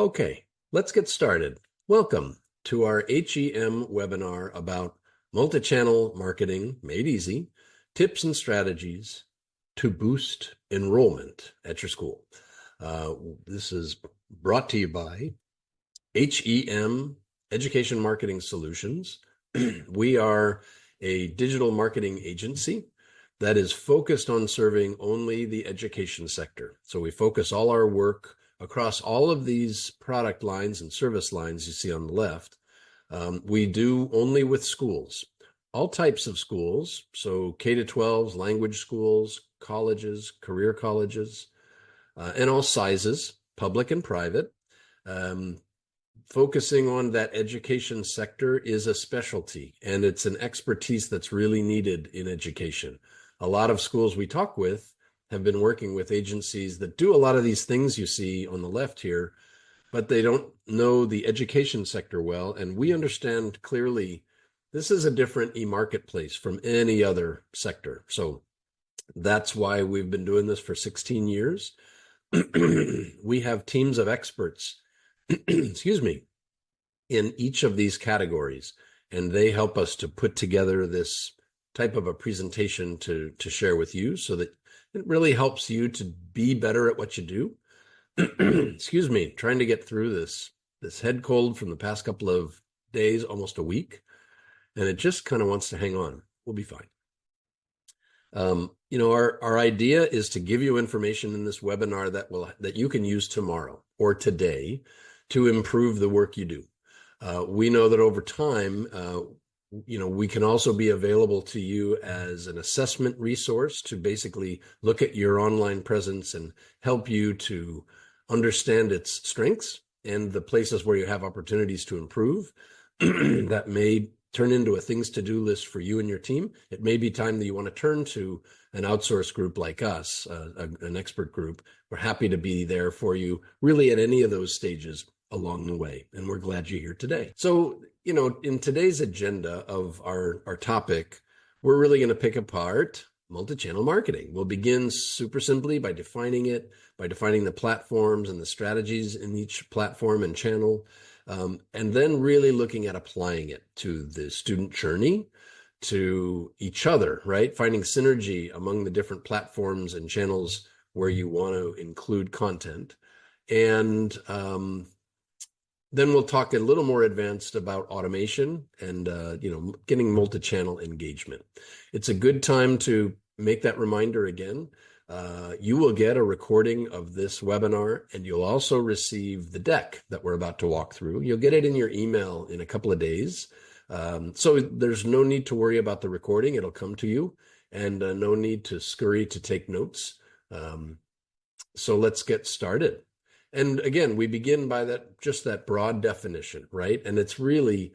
Okay, let's get started. Welcome to our HEM webinar about multi-channel marketing made easy, tips and strategies to boost enrollment at your school. This is brought to you by HEM Education Marketing Solutions. We are a digital marketing agency that is focused on serving only the education sector. So we focus all our work across all of these product lines and service lines you see on the left. We do only with schools, all types of schools. So K-12s, language schools, colleges, career colleges, and all sizes, public and private. Focusing on that education sector is a specialty, and it's an expertise that's really needed in education. A lot of schools we talk with have been working with agencies that do a lot of these things you see on the left here, but they don't know the education sector well. And we understand clearly this is a different e-marketplace from any other sector. So that's why we've been doing this for 16 years. We have teams of experts, excuse me, in each of these categories, and they help us to put together this type of a presentation to share with you so that it really helps you to be better at what you do. Excuse me, trying to get through this head cold from the past couple of days, almost a week, and it just kind of wants to hang on. We'll be fine. Our idea is to give you information in this webinar that you can use tomorrow or today to improve the work you do. We know that over time, we can also be available to you as an assessment resource to basically look at your online presence and help you to understand its strengths and the places where you have opportunities to improve. That may turn into a things to do list for you and your team. It may be time that you want to turn to an outsourced group like us, an expert group. We're happy to be there for you really at any of those stages along the way. And we're glad you're here today. So, in today's agenda of our topic, we're really going to pick apart multi-channel marketing. We'll begin super simply by defining it, by defining the platforms and the strategies in each platform and channel, and then really looking at applying it to the student journey, to each other, right? Finding synergy among the different platforms and channels where you want to include content. And then we'll talk a little more advanced about automation and, getting multi-channel engagement. It's a good time to make that reminder again. You will get a recording of this webinar, and you'll also receive the deck that we're about to walk through. You'll get it in your email in a couple of days. So there's no need to worry about the recording. It'll come to you, and no need to scurry to take notes. So let's get started. And again, we begin by that broad definition, right? And it's really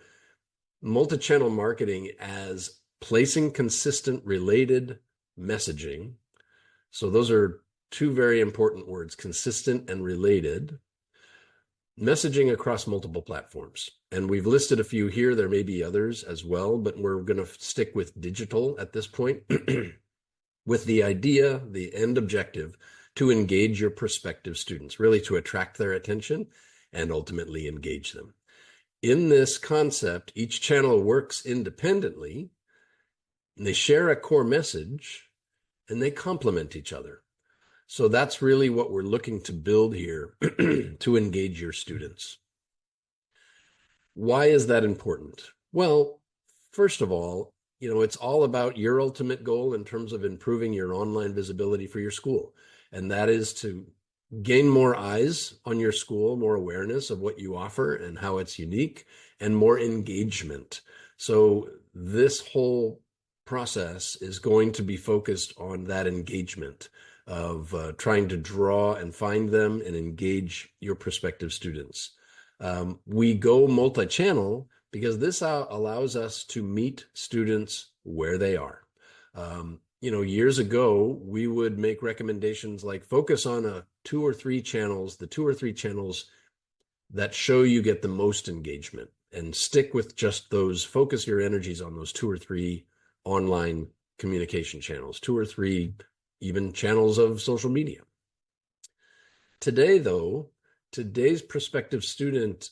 multi-channel marketing as placing consistent related messaging. So those are two very important words, consistent and related messaging across multiple platforms. And we've listed a few here. There may be others as well, but we're going to stick with digital at this point with the idea, the end objective, to engage your prospective students, really to attract their attention and ultimately engage them. In this concept, each channel works independently, and they share a core message, and they complement each other. So that's really what we're looking to build here to engage your students. Why is that important? Well, first of all, it's all about your ultimate goal in terms of improving your online visibility for your school. And that is to gain more eyes on your school, more awareness of what you offer and how it's unique, and more engagement. So this whole process is going to be focused on that engagement of trying to draw and find them and engage your prospective students. We go multi-channel because this allows us to meet students where they are. Years ago, we would make recommendations like focus on the two or three channels that show you get the most engagement, and stick with just those, focus your energies on those two or three online communication channels, two or three even channels of social media. Today, though, today's prospective student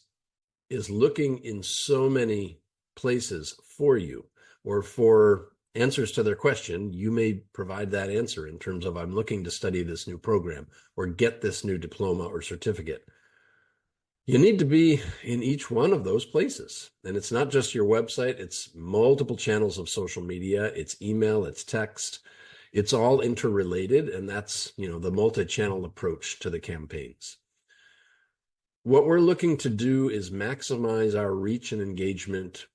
is looking in so many places for you, or for answers to their question. You may provide that answer in terms of, I'm looking to study this new program or get this new diploma or certificate. You need to be in each one of those places. And it's not just your website, it's multiple channels of social media, it's email, it's text, it's all interrelated. And that's, the multi-channel approach to the campaigns. What we're looking to do is maximize our reach and engagement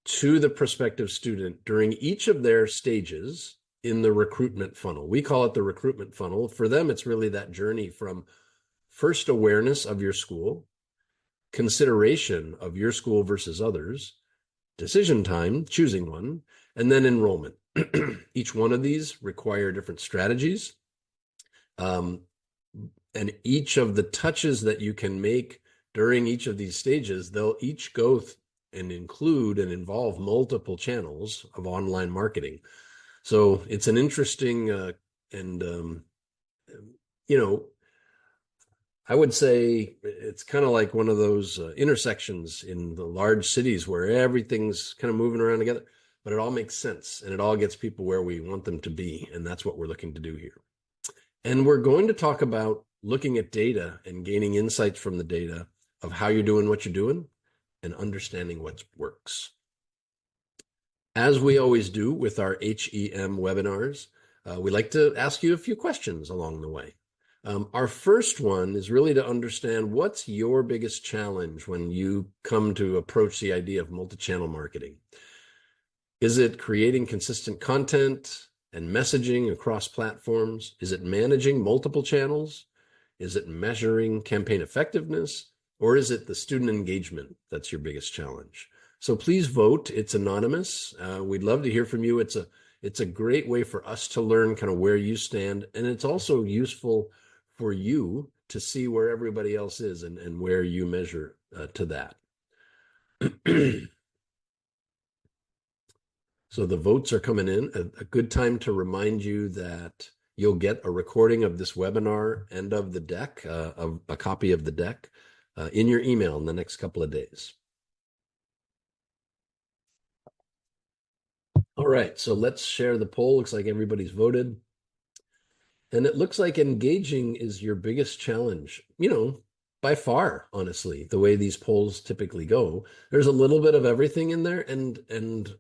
to the prospective student during each of their stages in the recruitment funnel. We call it the recruitment funnel. For them, it's really that journey from first awareness of your school, consideration of your school versus others, decision time, choosing one, and then enrollment. Each one of these require different strategies. And each of the touches that you can make during each of these stages, they'll each go and include and involve multiple channels of online marketing. So it's an interesting I would say it's kind of like one of those intersections in the large cities where everything's kind of moving around together, but it all makes sense and it all gets people where we want them to be. And that's what we're looking to do here. And we're going to talk about looking at data and gaining insights from the data of how you're doing what you're doing and understanding what works. As we always do with our HEM webinars, we like to ask you a few questions along the way. Our first one is really to understand, what's your biggest challenge when you come to approach the idea of multi-channel marketing? Is it creating consistent content and messaging across platforms? Is it managing multiple channels? Is it measuring campaign effectiveness? Or is it the student engagement that's your biggest challenge? So please vote. It's anonymous. We'd love to hear from you. It's a great way for us to learn kind of where you stand. And it's also useful for you to see where everybody else is and where you measure to that. So the votes are coming in. A good time to remind you that you'll get a recording of this webinar and of the deck, a copy of the deck in your email in the next couple of days. All right, so let's share the poll. Looks like everybody's voted. And it looks like engaging is your biggest challenge, by far, honestly, the way these polls typically go. There's a little bit of everything in there, and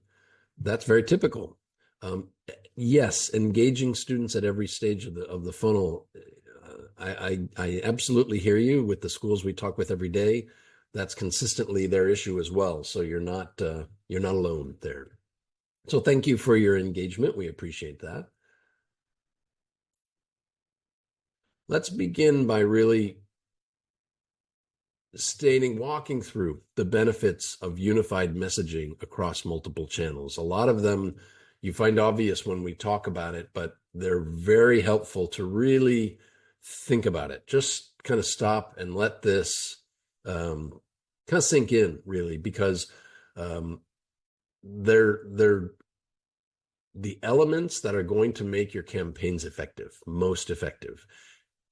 that's very typical. Yes, engaging students at every stage of the funnel. I absolutely hear you. With the schools we talk with every day, that's consistently their issue as well. So you're not alone there. So thank you for your engagement. We appreciate that. Let's begin by really walking through the benefits of unified messaging across multiple channels. A lot of them you find obvious when we talk about it, but they're very helpful to really think about it. Just kind of stop and let this kind of sink in, really, because they're the elements that are going to make your campaigns most effective.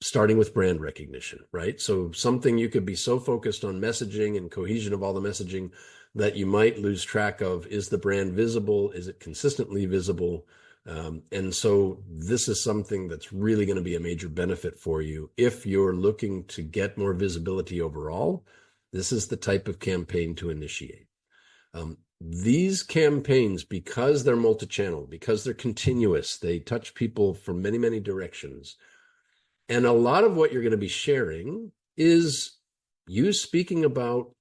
Starting with brand recognition, right? So something you could be so focused on messaging and cohesion of all the messaging that you might lose track of, is the brand visible? Is it consistently visible? And so this is something that's really going to be a major benefit for you. If you're looking to get more visibility overall, this is the type of campaign to initiate. These campaigns, because they're multi-channel, because they're continuous, they touch people from many, many directions. And a lot of what you're going to be sharing is you speaking about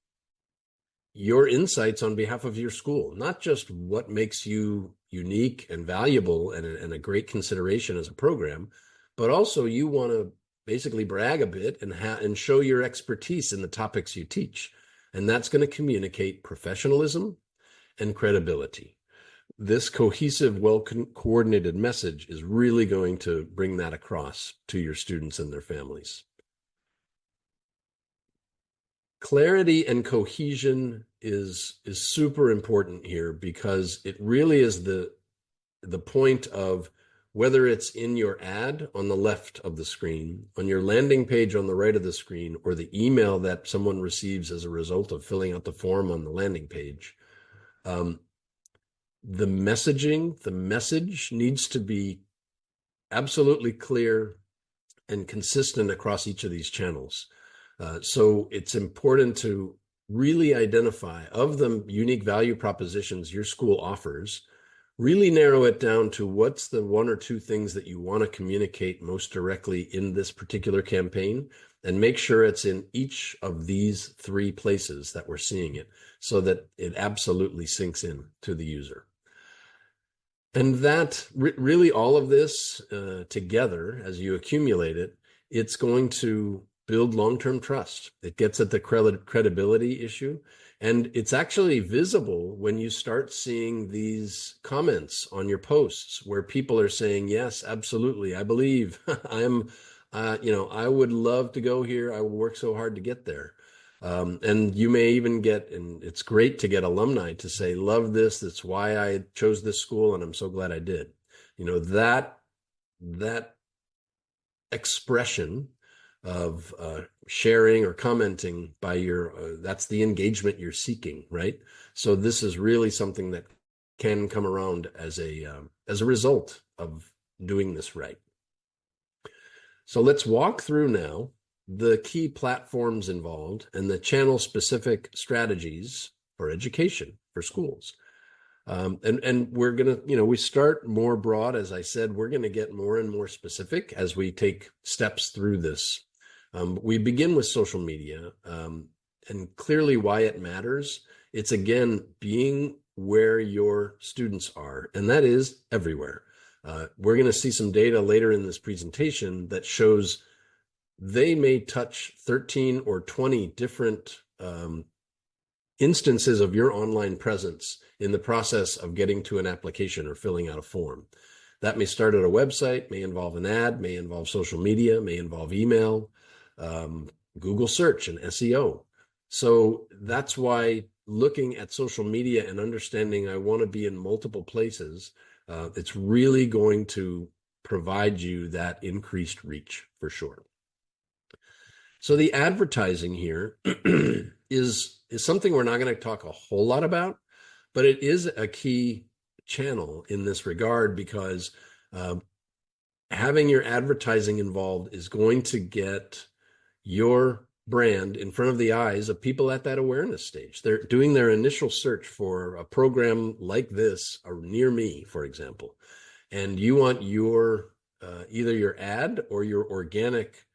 your insights on behalf of your school, not just what makes you unique and valuable and a great consideration as a program, but also you want to basically brag a bit and show your expertise in the topics you teach. And that's going to communicate professionalism and credibility. This cohesive, well-coordinated message is really going to bring that across to your students and their families. Clarity and cohesion is super important here, because it really is the point of whether it's in your ad on the left of the screen, on your landing page on the right of the screen, or the email that someone receives as a result of filling out the form on the landing page. The message needs to be absolutely clear and consistent across each of these channels. So it's important to really identify, of the unique value propositions your school offers, really narrow it down to what's the one or two things that you want to communicate most directly in this particular campaign, and make sure it's in each of these three places that we're seeing it, so that it absolutely sinks in to the user. And that really, all of this together, as you accumulate it, it's going to build long-term trust. It gets at the credibility issue. And it's actually visible when you start seeing these comments on your posts where people are saying, yes, absolutely, I believe, I would love to go here. I will work so hard to get there. And you may even get, and it's great to get alumni to say, love this, that's why I chose this school, and I'm so glad I did. That expression of sharing or commenting by that's the engagement you're seeking, right? So this is really something that can come around as a result of doing this right. So let's walk through now the key platforms involved and the channel-specific strategies for education for schools. And we're going to, we start more broad. As I said, we're going to get more and more specific as we take steps through this. We begin with social media, and clearly why it matters. It's, again, being where your students are, and that is everywhere. We're going to see some data later in this presentation that shows they may touch 13 or 20 different instances of your online presence in the process of getting to an application or filling out a form. That may start at a website, may involve an ad, may involve social media, may involve email, Google search and SEO. So that's why looking at social media and understanding I want to be in multiple places, it's really going to provide you that increased reach for sure. So the advertising here is something we're not going to talk a whole lot about, but it is a key channel in this regard, because having your advertising involved is going to get your brand in front of the eyes of people at that awareness stage. They're doing their initial search for a program like this or near me, for example, and you want your either your ad or your organic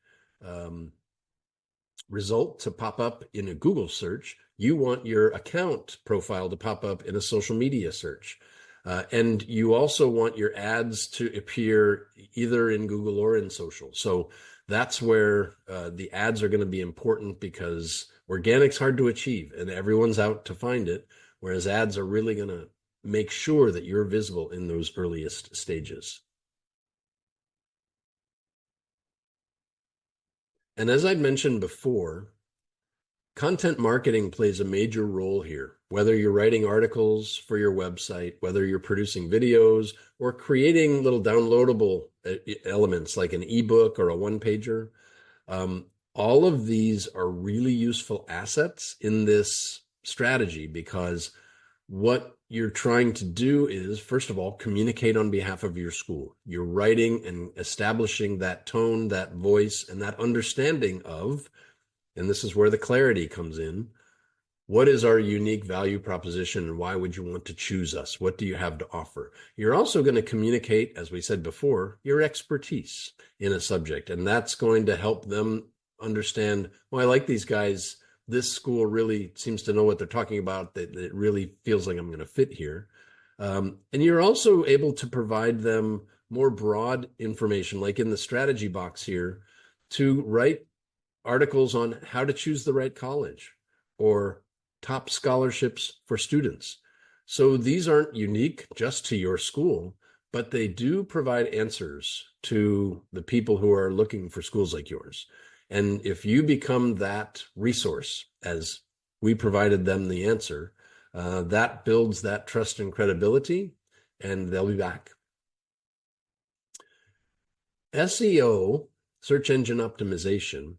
result to pop up in a Google search. You want your account profile to pop up in a social media search. And you also want your ads to appear either in Google or in social. So that's where the ads are going to be important, because organic's hard to achieve and everyone's out to find it, whereas ads are really going to make sure that you're visible in those earliest stages. And as I'd mentioned before, content marketing plays a major role here, whether you're writing articles for your website, whether you're producing videos, or creating little downloadable elements like an ebook or a one-pager. All of these are really useful assets in this strategy, because what you're trying to do is, first of all, communicate on behalf of your school. You're writing and establishing that tone, that voice, and that understanding of, and this is where the clarity comes in, what is our unique value proposition and why would you want to choose us? What do you have to offer? You're also going to communicate, as we said before, your expertise in a subject, and that's going to help them understand, well, I like these guys. This school really seems to know what they're talking about. That it really feels like I'm going to fit here. And you're also able to provide them more broad information, like in the strategy box here, to write articles on how to choose the right college or top scholarships for students. So these aren't unique just to your school, but they do provide answers to the people who are looking for schools like yours. And if you become that resource, as we provided them the answer, that builds that trust and credibility, and they'll be back. SEO, search engine optimization,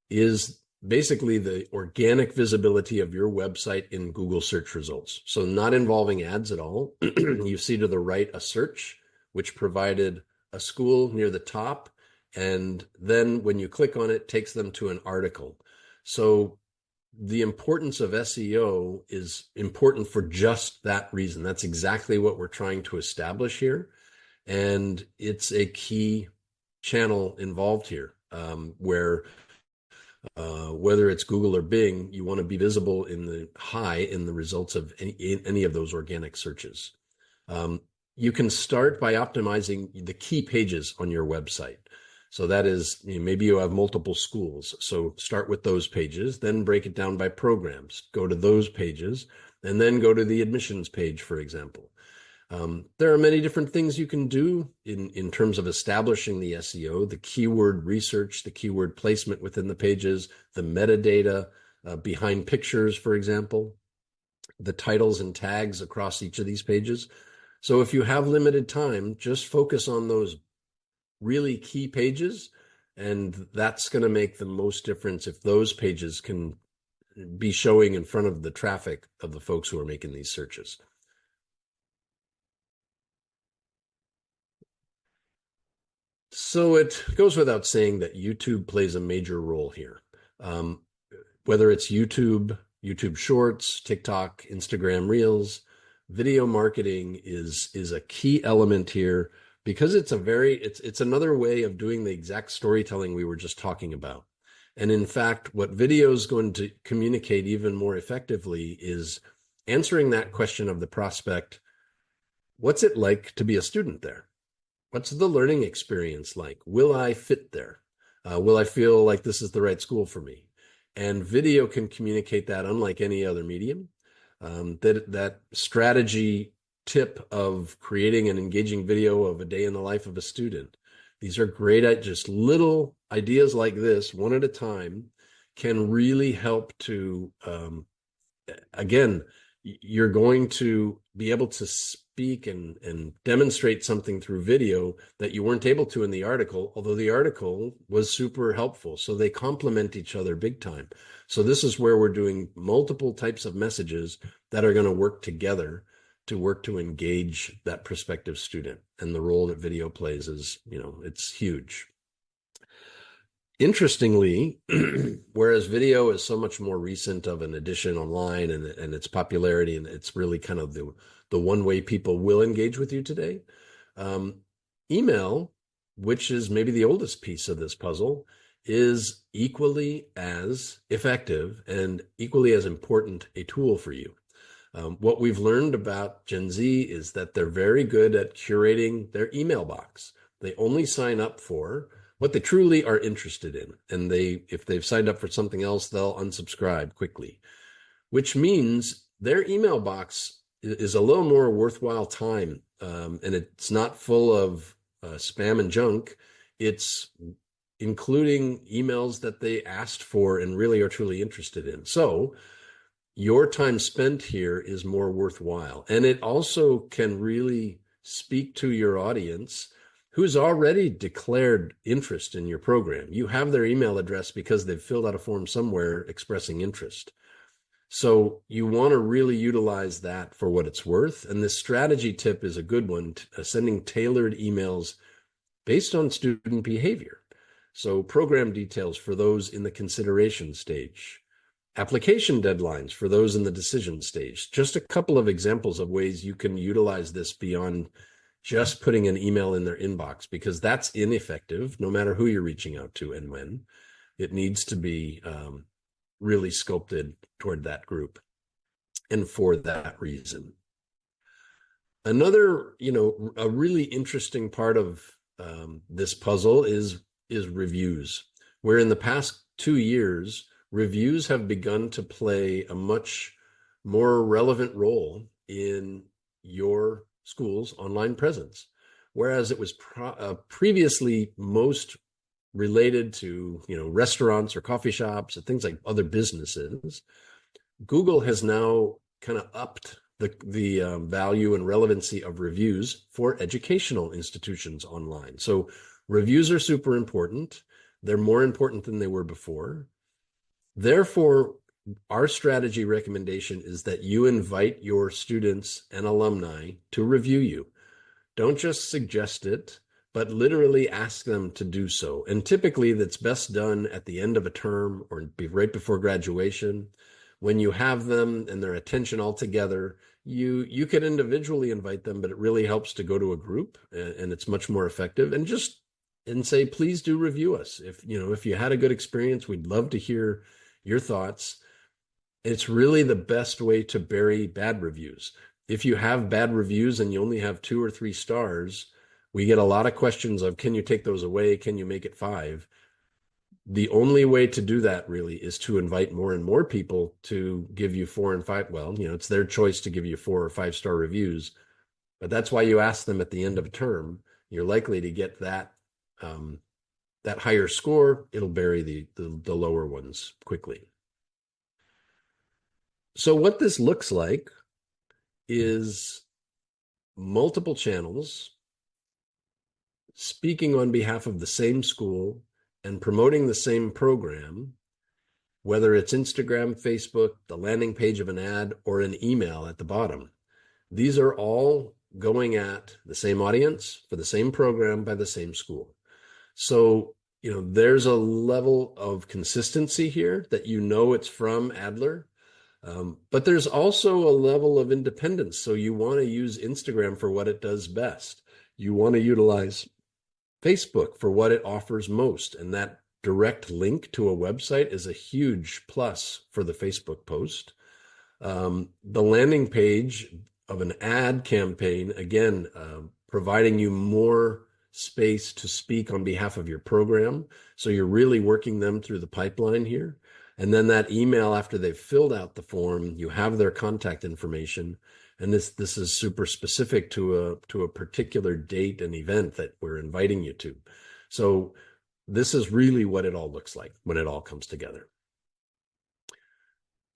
is basically the organic visibility of your website in Google search results. So not involving ads at all. You see to the right a search, which provided a school near the top. And then when you click on it, it takes them to an article. So the importance of SEO is important for just that reason. That's exactly what we're trying to establish here. And it's a key channel involved here, where whether it's Google or Bing, you want to be visible in the results of any of those organic searches. You can start by optimizing the key pages on your website. So that is, maybe you have multiple schools. So start with those pages, then break it down by programs, go to those pages, and then go to the admissions page, for example. There are many different things you can do in terms of establishing the SEO, the keyword research, the keyword placement within the pages, the metadata behind pictures, for example, the titles and tags across each of these pages. So if you have limited time, just focus on those really key pages, and that's going to make the most difference if those pages can be showing in front of the traffic of the folks who are making these searches. So it goes without saying that YouTube plays a major role here. Whether it's YouTube Shorts, TikTok, Instagram Reels, video marketing is a key element here, because it's another way of doing the exact storytelling we were just talking about. And in fact, what video is going to communicate even more effectively is answering that question of the prospect: what's it like to be a student there? What's the learning experience like? Will I fit there? Will I feel like this is the right school for me? And video can communicate that unlike any other medium. That strategy tip of creating an engaging video of a day in the life of a student. These are great, just little ideas like this, one at a time, can really help to, again, you're going to be able to speak and demonstrate something through video that you weren't able to in the article, although the article was super helpful. So they complement each other big time. So this is where we're doing multiple types of messages that are going to work together to engage that prospective student. And the role that video plays is, it's huge. Interestingly, whereas video is so much more recent of an addition online and its popularity, and it's really kind of the one way people will engage with you today, email, which is maybe the oldest piece of this puzzle, is equally as effective and equally as important a tool for you. What we've learned about Gen Z is that they're very good at curating their email box. They only sign up for what they truly are interested in. And if they've signed up for something else, they'll unsubscribe quickly, which means their email box is a little more worthwhile time. And it's not full of spam and junk. It's including emails that they asked for and really are truly interested in. So your time spent here is more worthwhile. And it also can really speak to your audience who's already declared interest in your program. You have their email address because they've filled out a form somewhere expressing interest. So you want to really utilize that for what it's worth. And this strategy tip is a good one, sending tailored emails based on student behavior. So program details for those in the consideration stage, application deadlines for those in the decision stage. Just a couple of examples of ways you can utilize this beyond just putting an email in their inbox, because that's ineffective no matter who you're reaching out to and when. It needs to be really sculpted toward that group and for that reason. Another, a really interesting part of this puzzle is reviews, where in the past 2 years, reviews have begun to play a much more relevant role in your school's online presence, whereas it was previously most related to restaurants or coffee shops or things like other businesses. Google has now kind of upped the value and relevancy of reviews for educational institutions online. So Reviews are super important. They're more important than they were before. Therefore, our strategy recommendation is that you invite your students and alumni to review you. Don't just suggest it, but literally ask them to do so. And typically that's best done at the end of a term or right before graduation. When you have them and their attention all together, you can individually invite them, but it really helps to go to a group, and it's much more effective. And say, please do review us. If you had a good experience, we'd love to hear your thoughts. It's really the best way to bury bad reviews. If you have bad reviews and you only have 2 or 3 stars, we get a lot of questions of, can you take those away? Can you make it 5? The only way to do that really is to invite more and more people to give you 4 and 5. Well, it's their choice to give you 4 or 5-star reviews, but that's why you ask them at the end of a term. You're likely to get that higher score. It'll bury the lower ones quickly. So what this looks like is multiple channels speaking on behalf of the same school and promoting the same program, whether it's Instagram, Facebook, the landing page of an ad, or an email at the bottom. These are all going at the same audience for the same program by the same school. So, there's a level of consistency here that it's from Adler. But there's also a level of independence. So you want to use Instagram for what it does best. You want to utilize Facebook for what it offers most. And that direct link to a website is a huge plus for the Facebook post. The landing page of an ad campaign, again, providing you more space to speak on behalf of your program. So you're really working them through the pipeline here. And then that email, after they've filled out the form, you have their contact information. And this is super specific to a particular date and event that we're inviting you to. So this is really what it all looks like when it all comes together.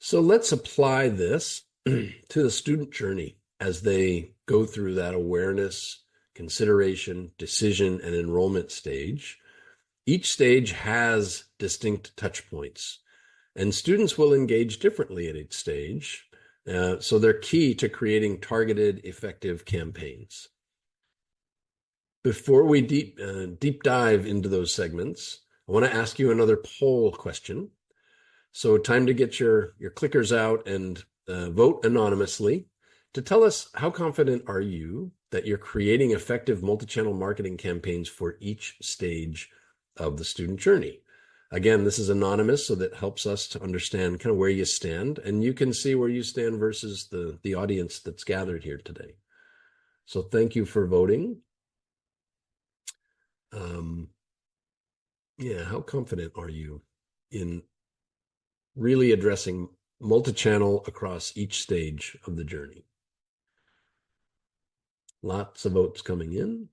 So let's apply this to the student journey as they go through that awareness, consideration, decision, and enrollment stage. Each stage has distinct touch points, and students will engage differently at each stage. So they're key to creating targeted, effective campaigns. Before we deep dive into those segments, I want to ask you another poll question. So time to get your clickers out and vote anonymously to tell us, how confident are you that you're creating effective multi-channel marketing campaigns for each stage of the student journey? Again, this is anonymous, so that helps us to understand kind of where you stand, and you can see where you stand versus the audience that's gathered here today. So thank you for voting. How confident are you in really addressing multi-channel across each stage of the journey? Lots of votes coming in.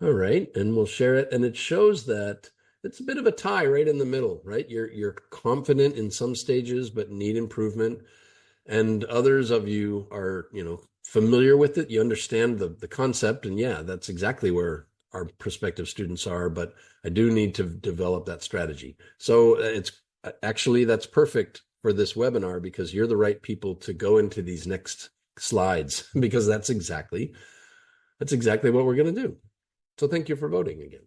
All right, and we'll share it. And it shows that it's a bit of a tie right in the middle, right? You're confident in some stages, but need improvement. And others of you are, familiar with it. You understand the concept. And yeah, that's exactly where our prospective students are, but I do need to develop that strategy. So that's perfect for this webinar, because you're the right people to go into these next slides, because that's exactly what we're going to do. So thank you for voting again.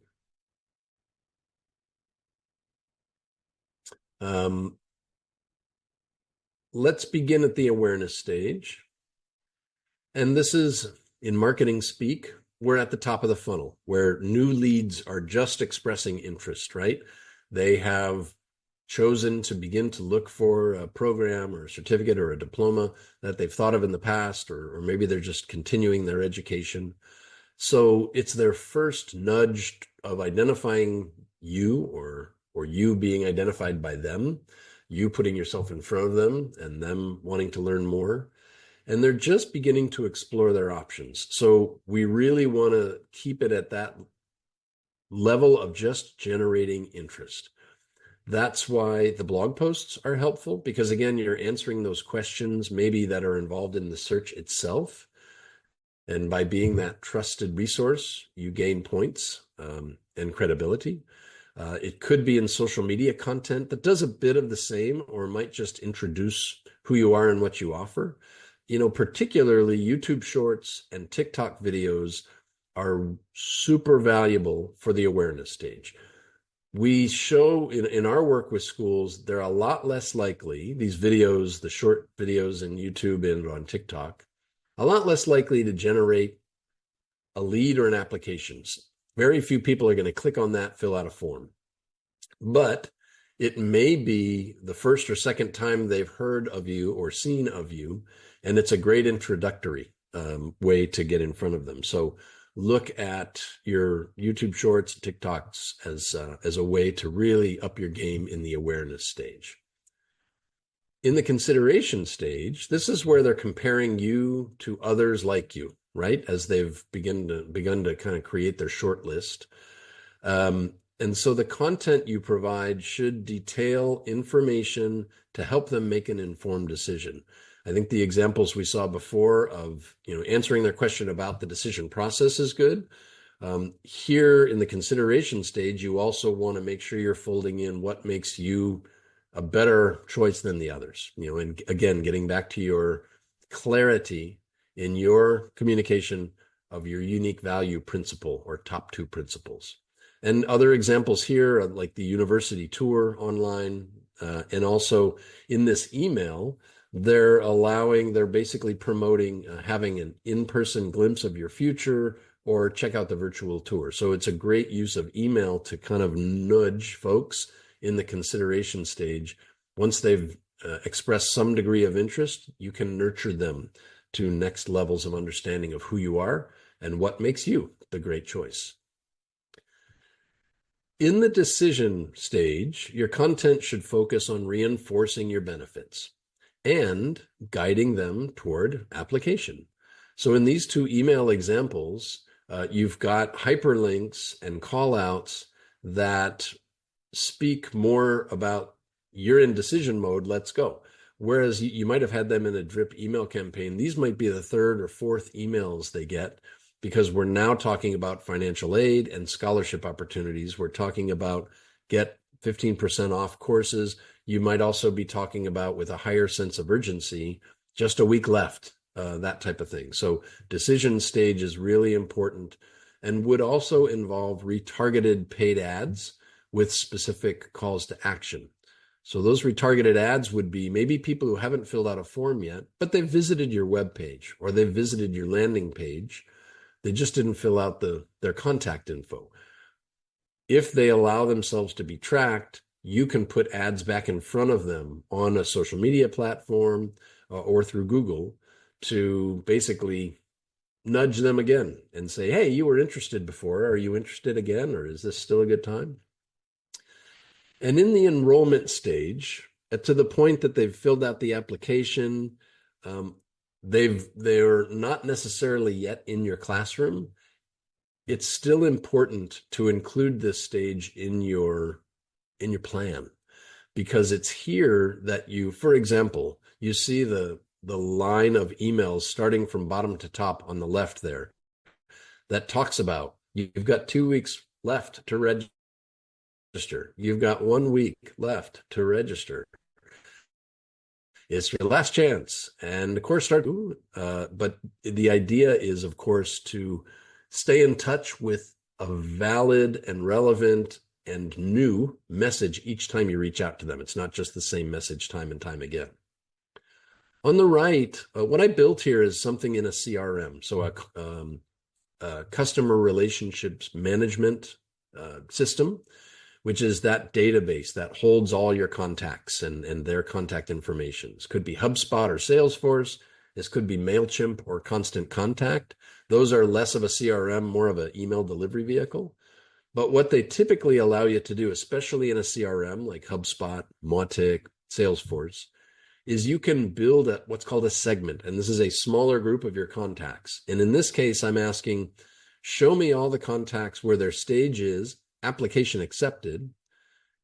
Let's begin at the awareness stage. And this is, in marketing speak, we're at the top of the funnel, where new leads are just expressing interest, right? They have chosen to begin to look for a program or a certificate or a diploma that they've thought of in the past, or maybe they're just continuing their education. So it's their first nudge of identifying you, or you being identified by them, you putting yourself in front of them and them wanting to learn more. And they're just beginning to explore their options. So we really want to keep it at that level of just generating interest. That's why the blog posts are helpful, because, again, you're answering those questions maybe that are involved in the search itself. And by being that trusted resource, you gain points and credibility. It could be in social media content that does a bit of the same, or might just introduce who you are and what you offer. Particularly YouTube Shorts and TikTok videos are super valuable for the awareness stage. We show in our work with schools, they're a lot less likely, these videos, the short videos in YouTube and on TikTok, a lot less likely to generate a lead or an application. Very few people are going to click on that, fill out a form. But it may be the first or second time they've heard of you or seen of you, and it's a great introductory way to get in front of them. So look at your YouTube Shorts, TikToks as a way to really up your game in the awareness stage. In the consideration stage, this is where they're comparing you to others like you, right? As they've begun to kind of create their short list. And so the content you provide should detail information to help them make an informed decision. I think the examples we saw before of, answering their question about the decision process is good. Here in the consideration stage, you also want to make sure you're folding in what makes you a better choice than the others. And again, getting back to your clarity in your communication of your unique value principle or top 2 principles. And other examples here, like the university tour online, and also in this email, they're basically promoting having an in-person glimpse of your future or check out the virtual tour. So it's a great use of email to kind of nudge folks in the consideration stage. Once they've expressed some degree of interest, you can nurture them to next levels of understanding of who you are and what makes you the great choice. In the decision stage, your content should focus on reinforcing your benefits and guiding them toward application. So in these 2 email examples, you've got hyperlinks and callouts that speak more about you're in decision mode, let's go. Whereas you might have had them in a drip email campaign. These might be the 3rd or 4th emails they get, because we're now talking about financial aid and scholarship opportunities. We're talking about get 15% off courses. You might also be talking about, with a higher sense of urgency, just a week left, that type of thing. So decision stage is really important, and would also involve retargeted paid ads with specific calls to action. So those retargeted ads would be maybe people who haven't filled out a form yet, but they've visited your webpage or they've visited your landing page. They just didn't fill out their contact info. If they allow themselves to be tracked, you can put ads back in front of them on a social media platform or through Google to basically nudge them again and say, hey, you were interested before. Are you interested again? Or is this still a good time? And in the enrollment stage, to the point that they've filled out the application, they're not necessarily yet in your classroom. It's still important to include this stage in your plan, because it's here that you, for example, you see the line of emails starting from bottom to top on the left there that talks about you've got 2 weeks left to register. You've got 1 week left to register. It's your last chance. And the course starts, but the idea is, of course, to stay in touch with a valid and relevant and new message each time you reach out to them. It's not just the same message time and time again. On the right, what I built here is something in a CRM. So a customer relationships management system, which is that database that holds all your contacts and their contact information. This could be HubSpot or Salesforce. This could be MailChimp or Constant Contact. Those are less of a CRM, more of an email delivery vehicle. But what they typically allow you to do, especially in a CRM like HubSpot, Mautic, Salesforce, is you can build what's called a segment. And this is a smaller group of your contacts. And in this case, I'm asking, show me all the contacts where their stage is application accepted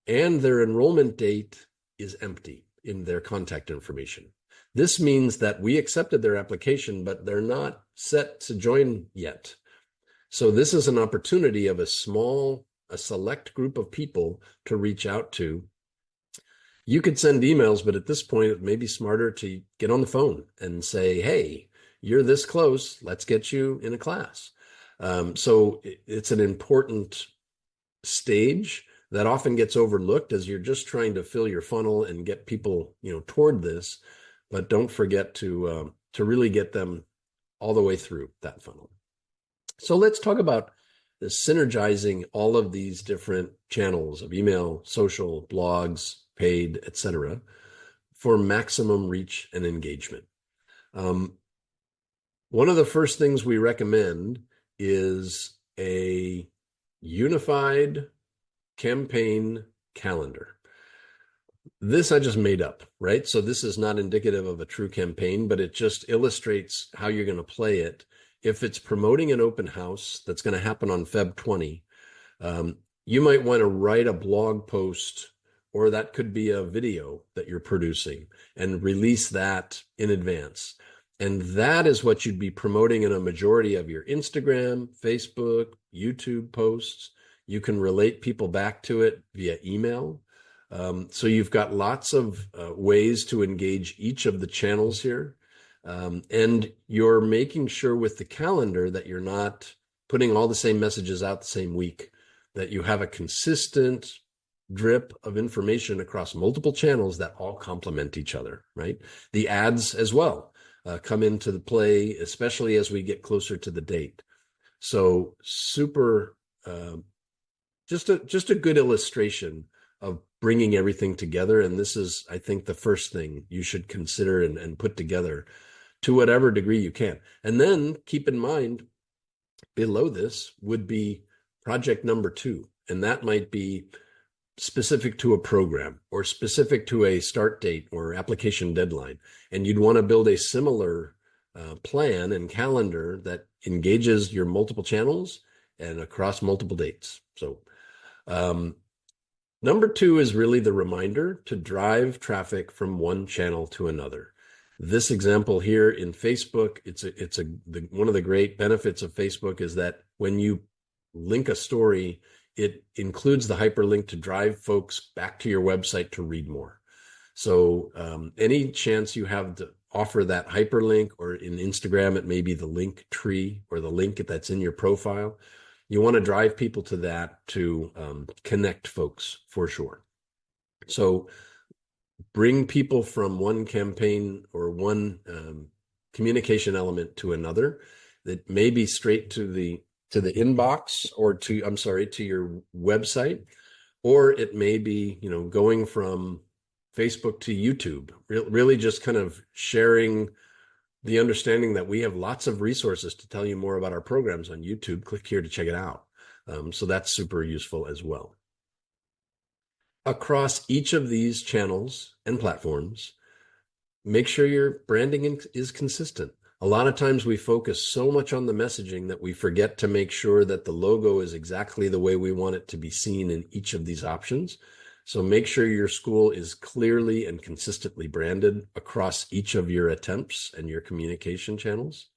and their enrollment date is empty in their contact information. This means that we accepted their application, but they're not set to join yet. So this is an opportunity of a select group of people to reach out to. You could send emails, but at this point, it may be smarter to get on the phone and say, hey, you're this close, let's get you in a class. So it's an important stage that often gets overlooked as you're just trying to fill your funnel and get people, toward this. But don't forget to really get them all the way through that funnel. So let's talk about the synergizing all of these different channels of email, social, blogs, paid, etc., for maximum reach and engagement. One of the first things we recommend is a unified campaign calendar. This I just made up, right? So this is not indicative of a true campaign, but it just illustrates how you're going to play it. If it's promoting an open house that's going to happen on Feb 20, you might want to write a blog post, or that could be a video that you're producing, and release that in advance. And that is what you'd be promoting in a majority of your Instagram, Facebook, YouTube posts. You can relate people back to it via email. So you've got lots of ways to engage each of the channels here. And you're making sure with the calendar that you're not putting all the same messages out the same week, that you have a consistent drip of information across multiple channels that all complement each other, right? The ads as well come into the play, especially as we get closer to the date. So super, just a good illustration of bringing everything together. And this is, I think, the first thing you should consider and put together to whatever degree you can. And then keep in mind, below this would be project number 2. And that might be specific to a program or specific to a start date or application deadline. And you'd want to build a similar plan and calendar that engages your multiple channels and across multiple dates. So number 2 is really the reminder to drive traffic from one channel to another. This example here in Facebook, one of the great benefits of Facebook is that when you link a story, it includes the hyperlink to drive folks back to your website to read more. So any chance you have to offer that hyperlink, or in Instagram, it may be the link tree or the link that's in your profile. You want to drive people to that to connect folks for sure. So bring people from one campaign or one communication element to another that may be straight to the inbox, or to your website, or it may be, going from Facebook to YouTube, really just kind of sharing the understanding that we have lots of resources to tell you more about our programs on YouTube. Click here to check it out. So that's super useful as well. Across each of these channels and platforms, make sure your branding is consistent. A lot of times we focus so much on the messaging that we forget to make sure that the logo is exactly the way we want it to be seen in each of these options. So make sure your school is clearly and consistently branded across each of your attempts and your communication channels.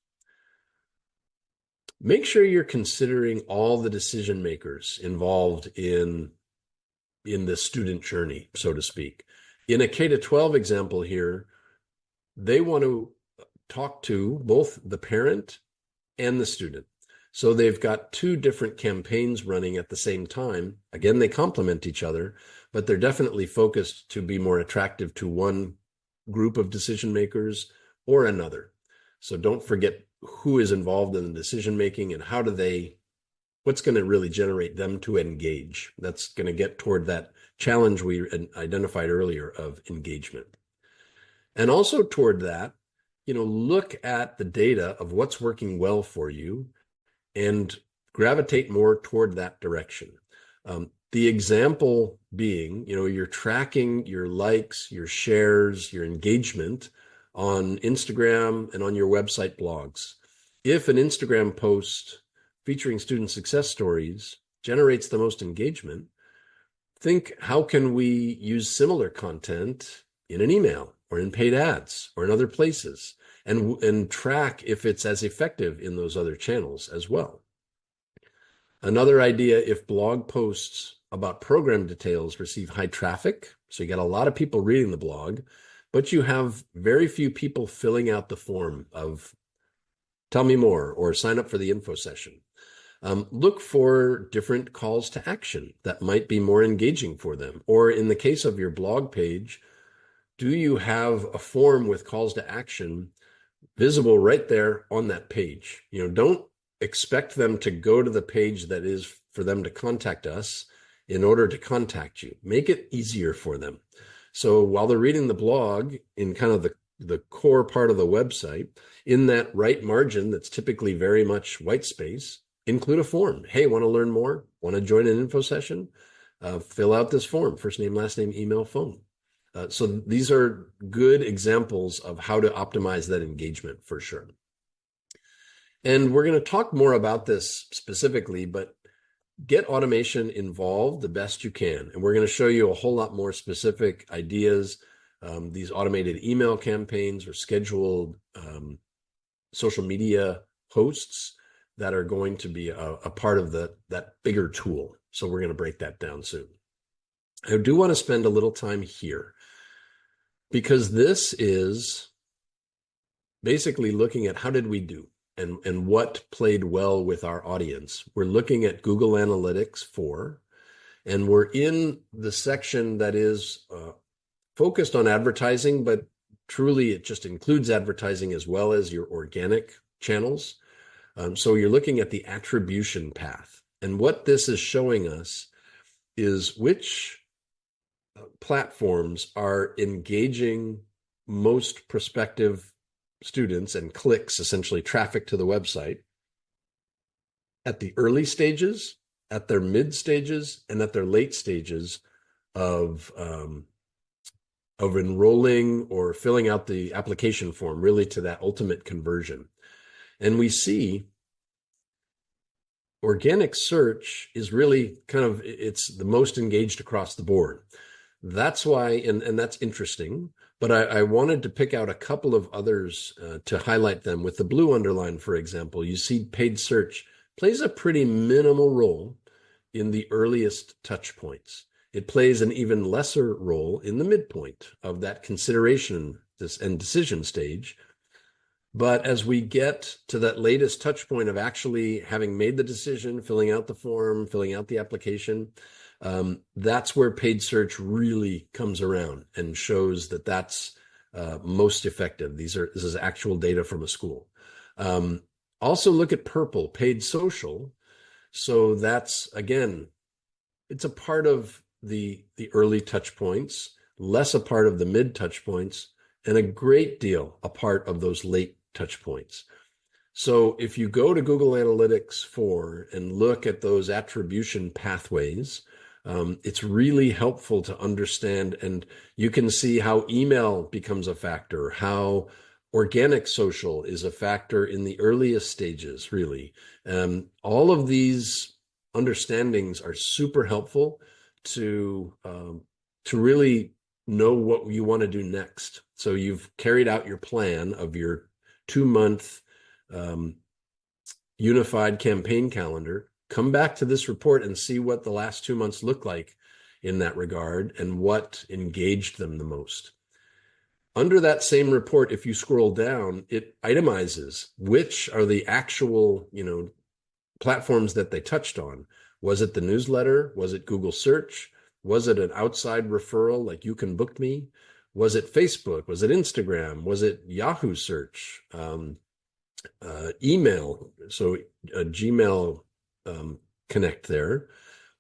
Make sure you're considering all the decision makers involved in the student journey, so to speak. In a K-12 example here, they want to talk to both the parent and the student. So they've got 2 different campaigns running at the same time. Again, they complement each other, but they're definitely focused to be more attractive to one group of decision makers or another. So don't forget who is involved in the decision making and what's going to really generate them to engage. That's going to get toward that challenge we identified earlier of engagement. And also toward that, look at the data of what's working well for you and gravitate more toward that direction. The example being, you're tracking your likes, your shares, your engagement on Instagram and on your website blogs. If an Instagram post featuring student success stories generates the most engagement, think, how can we use similar content in an email or in paid ads or in other places, and track if it's as effective in those other channels as well. Another idea, if blog posts about program details receive high traffic, so you got a lot of people reading the blog, but you have very few people filling out the form of tell me more or sign up for the info session. Look for different calls to action that might be more engaging for them. Or in the case of your blog page, do you have a form with calls to action visible right there on that page? Don't expect them to go to the page that is for them to contact us in order to contact you. Make it easier for them. So while they're reading the blog in kind of the core part of the website, in that right margin that's typically very much white space, include a form. Hey, want to learn more? Want to join an info session? Fill out this form, first name, last name, email, phone. So these are good examples of how to optimize that engagement for sure. And we're going to talk more about this specifically, but get automation involved the best you can. And we're going to show you a whole lot more specific ideas. These automated email campaigns or scheduled social media posts that are going to be a part of that bigger tool. So we're going to break that down soon. I do want to spend a little time here because this is basically looking at how did we do and what played well with our audience. We're looking at Google Analytics 4, and we're in the section that is focused on advertising, but truly it just includes advertising as well as your organic channels. So you're looking at the attribution path. And what this is showing us is which platforms are engaging most prospective students and clicks, essentially traffic to the website, at the early stages, at their mid stages, and at their late stages of enrolling or filling out the application form, really to that ultimate conversion. And we see organic search is really it's the most engaged across the board. That's why, and that's interesting, but I wanted to pick out a couple of others to highlight them. With the blue underline, for example, you see paid search plays a pretty minimal role in the earliest touch points. It plays an even lesser role in the midpoint of that consideration and decision stage. But as we get to that latest touch point of actually having made the decision, filling out the form, filling out the application, that's where paid search really comes around and shows that that's most effective. This is actual data from a school. Also look at purple, paid social. So that's, again, it's a part of the early touch points, less a part of the mid touch points, and a great deal a part of those late touch points. So if you go to Google Analytics 4 and look at those attribution pathways, it's really helpful to understand, and you can see how email becomes a factor, how organic social is a factor in the earliest stages, really. All of these understandings are super helpful to really know what you want to do next. So you've carried out your plan of your 2-month unified campaign calendar. Come back to this report and see what the last 2 months look like in that regard and what engaged them the most. Under that same report, if you scroll down, it itemizes which are the actual, platforms that they touched on. Was it the newsletter? Was it Google search? Was it an outside referral like You Can Book Me? Was it Facebook? Was it Instagram? Was it Yahoo search? Email, so a Gmail connect there,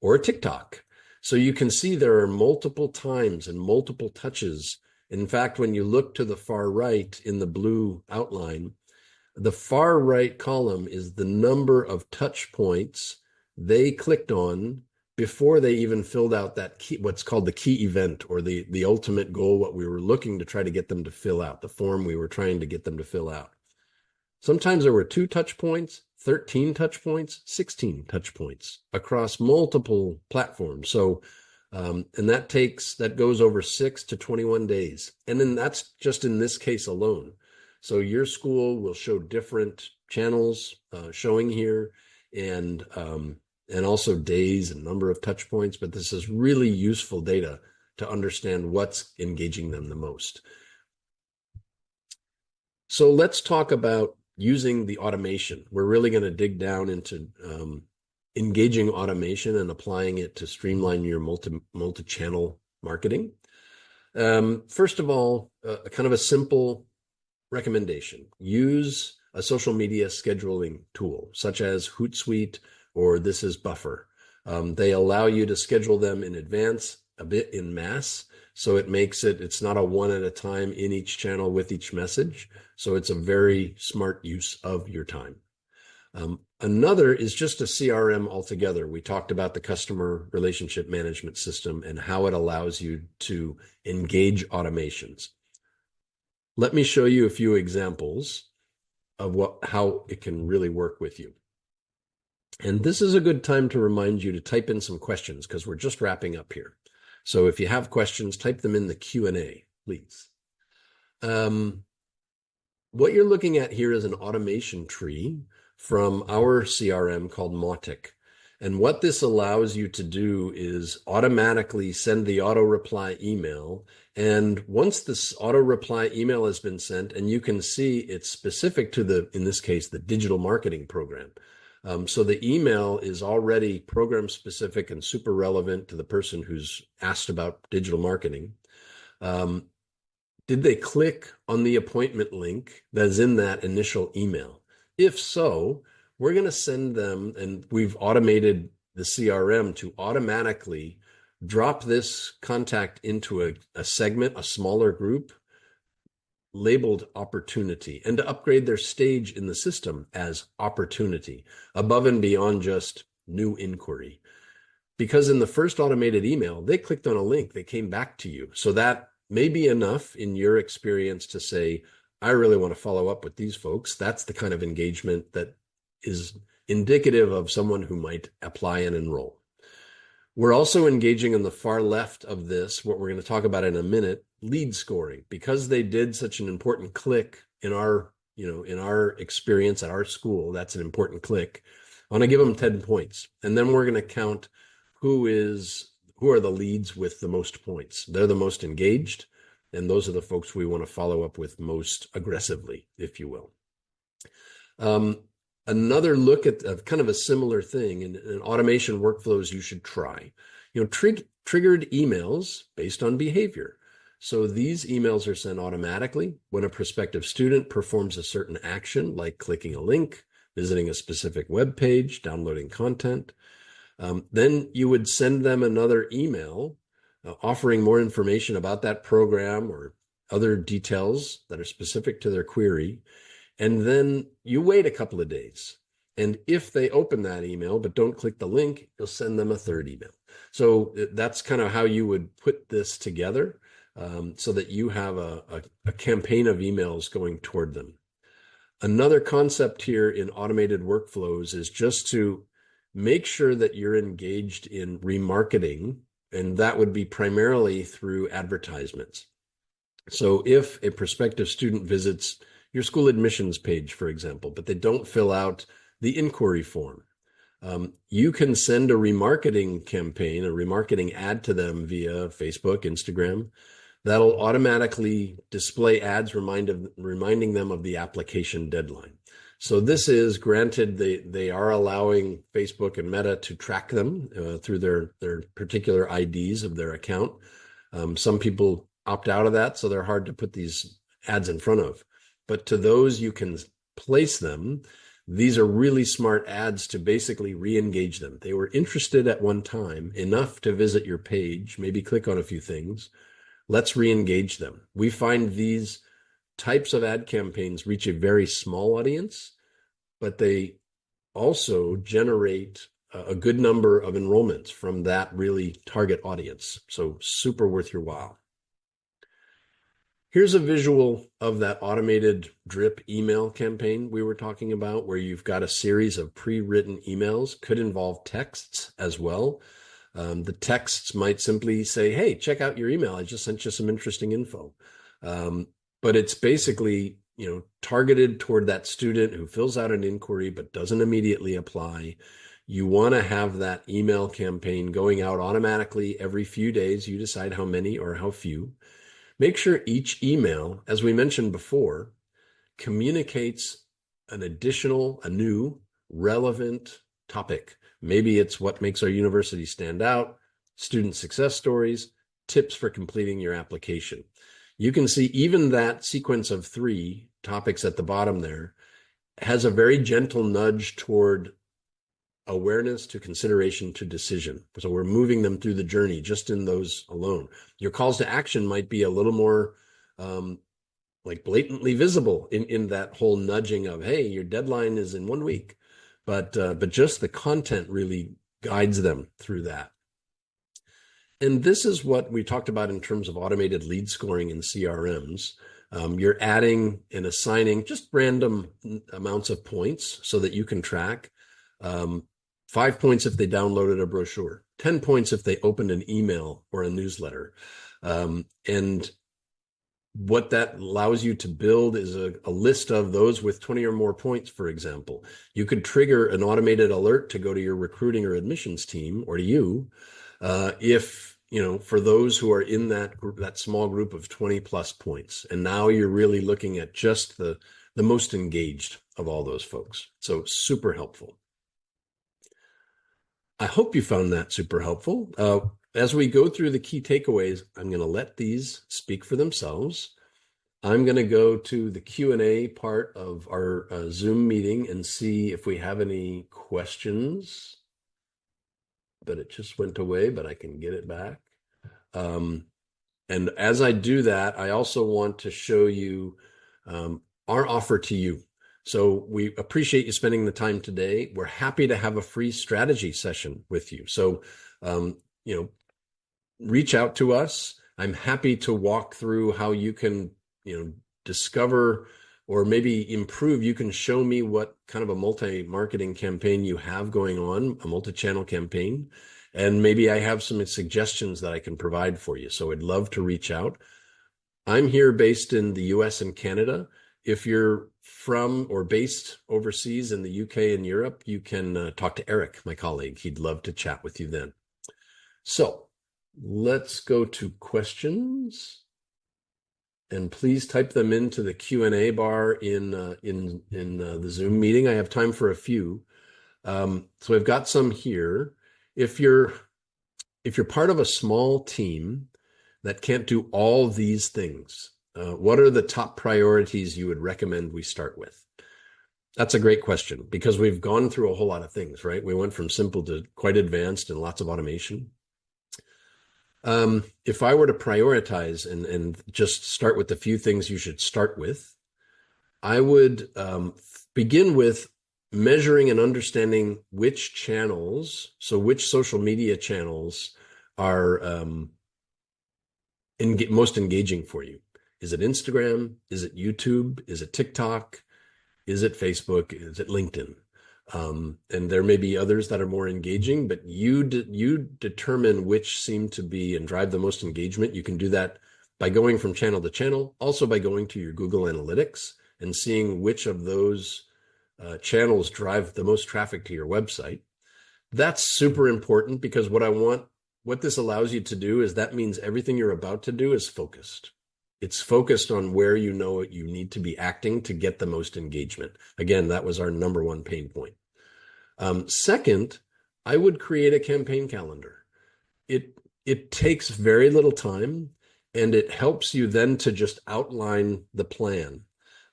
or TikTok. So you can see there are multiple times and multiple touches. In fact, when you look to the far right in the blue outline, the far right column is the number of touch points they clicked on before they even filled out that key, what's called the key event, or the ultimate goal, what we were looking to try to get them to fill out, the form we were trying to get them to fill out. Sometimes there were 2 touch points, 13 touch points, 16 touch points across multiple platforms. So And that goes over 6 to 21 days. And then that's just in this case alone. So your school will show different channels showing here, and also days and number of touch points. But this is really useful data to understand what's engaging them the most. So let's talk about using the automation. We're really going to dig down into engaging automation and applying it to streamline your multi-channel marketing. First of all, kind of a simple recommendation: use a social media scheduling tool such as Hootsuite or This Is Buffer. They allow you to schedule them in advance, a bit in mass, so it's not a one at a time in each channel with each message. So it's a very smart use of your time. Another is just a CRM altogether. We talked about the customer relationship management system and how it allows you to engage automations. Let me show you a few examples of how it can really work with you. And this is a good time to remind you to type in some questions, because we're just wrapping up here. So if you have questions, type them in the Q&A, please. What you're looking at here is an automation tree from our CRM called Mautic. And what this allows you to do is automatically send the auto reply email. And once this auto reply email has been sent, and you can see it's specific to in this case, the digital marketing program. So the email is already program specific and super relevant to the person who's asked about digital marketing. Did they click on the appointment link that's in that initial email? If so, we're going to send them, and we've automated the CRM to automatically drop this contact into a segment, a smaller group, labeled opportunity, and to upgrade their stage in the system as opportunity, above and beyond just new inquiry. Because in the first automated email, they clicked on a link, they came back to you. So that may be enough in your experience to say, I really want to follow up with these folks. That's the kind of engagement that is indicative of someone who might apply and enroll. We're also engaging on the far left of this, what we're going to talk about in a minute, lead scoring. Because they did such an important click in our experience at our school, that's an important click. I want to give them 10 points. And then we're going to count who are the leads with the most points. They're the most engaged, and those are the folks we want to follow up with most aggressively, if you will. Another look at kind of a similar thing in automation workflows you should try. Triggered emails based on behavior. So these emails are sent automatically when a prospective student performs a certain action, like clicking a link, visiting a specific web page, downloading content. Then you would send them another email offering more information about that program or other details that are specific to their query. And then you wait a couple of days. And if they open that email but don't click the link, you'll send them a third email. So that's kind of how you would put this together, so that you have a campaign of emails going toward them. Another concept here in automated workflows is just to make sure that you're engaged in remarketing, and that would be primarily through advertisements. So if a prospective student visits your school admissions page, for example, but they don't fill out the inquiry form, you can send a remarketing campaign, a remarketing ad to them via Facebook, Instagram. That'll automatically display ads reminding them of the application deadline. So this is granted, they are allowing Facebook and Meta to track them through their particular IDs of their account. Some people opt out of that, so they're hard to put these ads in front of. But to those you can place them, these are really smart ads to basically re-engage them. They were interested at one time enough to visit your page, maybe click on a few things. Let's re-engage them. We find these types of ad campaigns reach a very small audience, but they also generate a good number of enrollments from that really target audience. So super worth your while. Here's a visual of that automated drip email campaign we were talking about, where you've got a series of pre-written emails, could involve texts as well. The texts might simply say, hey, check out your email. I just sent you some interesting info. But it's basically, targeted toward that student who fills out an inquiry but doesn't immediately apply. You want to have that email campaign going out automatically every few days. You decide how many or how few. Make sure each email, as we mentioned before, communicates a new, relevant topic. Maybe it's what makes our university stand out, student success stories, tips for completing your application. You can see even that sequence of 3 topics at the bottom there has a very gentle nudge toward awareness to consideration to decision. So we're moving them through the journey just in those alone. Your calls to action might be a little more like blatantly visible in that whole nudging of, hey, your deadline is in 1 week. But just the content really guides them through that. And this is what we talked about in terms of automated lead scoring in CRMs. You're adding and assigning just random amounts of points so that you can track. 5 points if they downloaded a brochure, 10 points if they opened an email or a newsletter. And what that allows you to build is a list of those with 20 or more points, for example. You could trigger an automated alert to go to your recruiting or admissions team or to you if, for those who are in that group, that small group of 20 plus points. And now you're really looking at just the most engaged of all those folks. So super helpful. I hope you found that super helpful. As we go through the key takeaways, I'm going to let these speak for themselves. I'm going to go to the Q&A part of our Zoom meeting and see if we have any questions. But it just went away, but I can get it back. And as I do that, I also want to show you our offer to you. So we appreciate you spending the time today. We're happy to have a free strategy session with you. So, reach out to us. I'm happy to walk through how you can, discover or maybe improve. You can show me what kind of a multi-marketing campaign you have going on, a multi-channel campaign. And maybe I have some suggestions that I can provide for you. So I'd love to reach out. I'm here based in the US and Canada. If you're from or based overseas in the UK and Europe, you can talk to Eric, my colleague. He'd love to chat with you then. So let's go to questions. And please type them into the Q&A bar in the Zoom meeting. I have time for a few. So I've got some here. If you're part of a small team that can't do all these things, what are the top priorities you would recommend we start with? That's a great question because we've gone through a whole lot of things, right? We went from simple to quite advanced and lots of automation. If I were to prioritize and just start with the few things you should start with, I would begin with measuring and understanding which channels, so which social media channels are most engaging for you. Is it Instagram? Is it YouTube? Is it TikTok? Is it Facebook? Is it LinkedIn? And there may be others that are more engaging, but you determine which seem to be and drive the most engagement. You can do that by going from channel to channel, also by going to your Google Analytics and seeing which of those channels drive the most traffic to your website. That's super important because what this allows you to do is that means everything you're about to do is focused. It's focused on where you know you need to be acting to get the most engagement. Again, that was our number one pain point. Second, I would create a campaign calendar. It takes very little time and it helps you then to just outline the plan.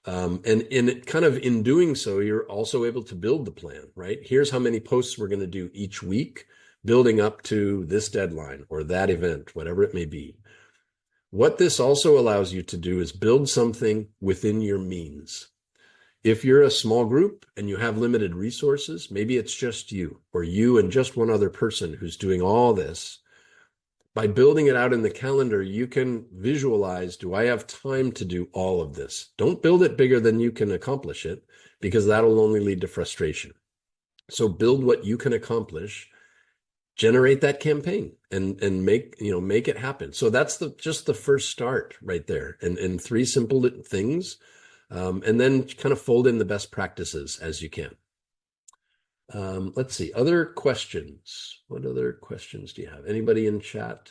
And in doing so, you're also able to build the plan, right? Here's how many posts we're going to do each week, building up to this deadline or that event, whatever it may be. What this also allows you to do is build something within your means. If you're a small group and you have limited resources, maybe it's just you or you and just one other person who's doing all this. By building it out in the calendar, you can visualize, do I have time to do all of this? Don't build it bigger than you can accomplish it because that'll only lead to frustration. So build what you can accomplish generate that campaign and make it happen. So that's just the first start right there, and three simple things, and then kind of fold in the best practices as you can. Let's see, other questions. What other questions do you have? Anybody in chat?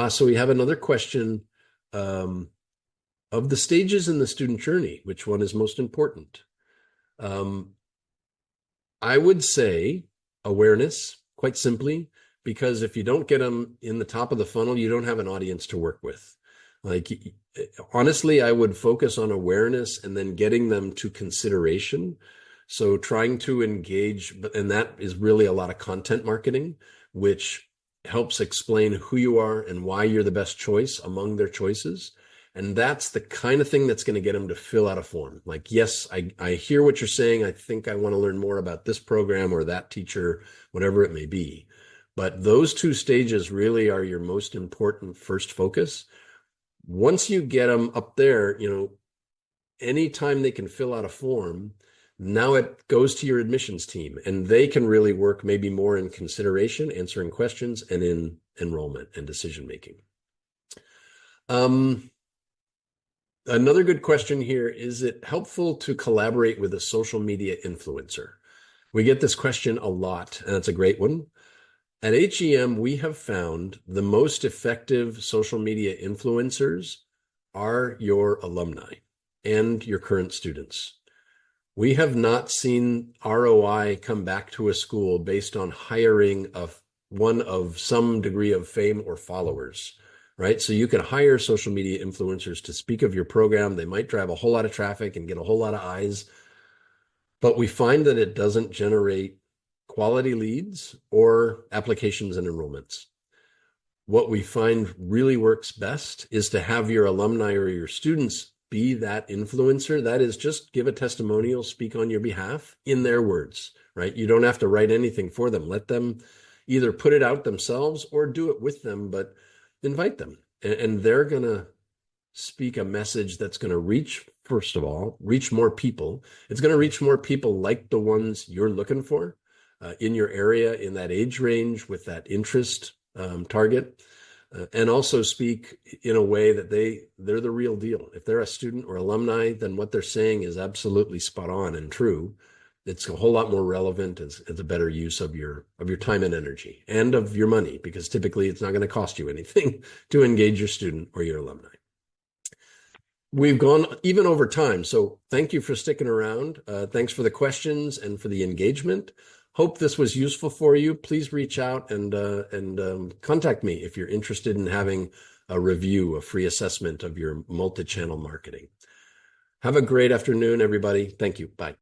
So we have another question. Of the stages in the student journey, which one is most important? I would say awareness, quite simply, because if you don't get them in the top of the funnel, you don't have an audience to work with. Like, honestly, I would focus on awareness and then getting them to consideration. So trying to engage, and that is really a lot of content marketing, which helps explain who you are and why you're the best choice among their choices. And that's the kind of thing that's going to get them to fill out a form. Like, yes, I hear what you're saying. I think I want to learn more about this program or that teacher, whatever it may be. But those two stages really are your most important first focus. Once you get them up there, anytime they can fill out a form, now it goes to your admissions team, and they can really work maybe more in consideration, answering questions, and in enrollment and decision making. Another good question here: is it helpful to collaborate with a social media influencer? We get this question a lot, and it's a great one. At HEM, we have found the most effective social media influencers are your alumni and your current students. We have not seen ROI come back to a school based on hiring one of some degree of fame or followers, right? So you can hire social media influencers to speak of your program. They might drive a whole lot of traffic and get a whole lot of eyes, but we find that it doesn't generate quality leads or applications and enrollments. What we find really works best is to have your alumni or your students be that influencer. That is, just give a testimonial, speak on your behalf in their words, right? You don't have to write anything for them. Let them either put it out themselves or do it with them, but invite them. And they're going to speak a message that's going to reach, first of all, reach more people. It's going to reach more people like the ones you're looking for in your area, in that age range, with that interest target. And also speak in a way that they're the real deal. If they're a student or alumni, then what they're saying is absolutely spot on and true. It's a whole lot more relevant. It's a better use of your time and energy, and of your money, because typically it's not going to cost you anything to engage your student or your alumni. We've gone even over time, so thank you for sticking around. Thanks for the questions and for the engagement. Hope this was useful for you. Please reach out and contact me if you're interested in having a review, a free assessment of your multi-channel marketing. Have a great afternoon, everybody. Thank you. Bye.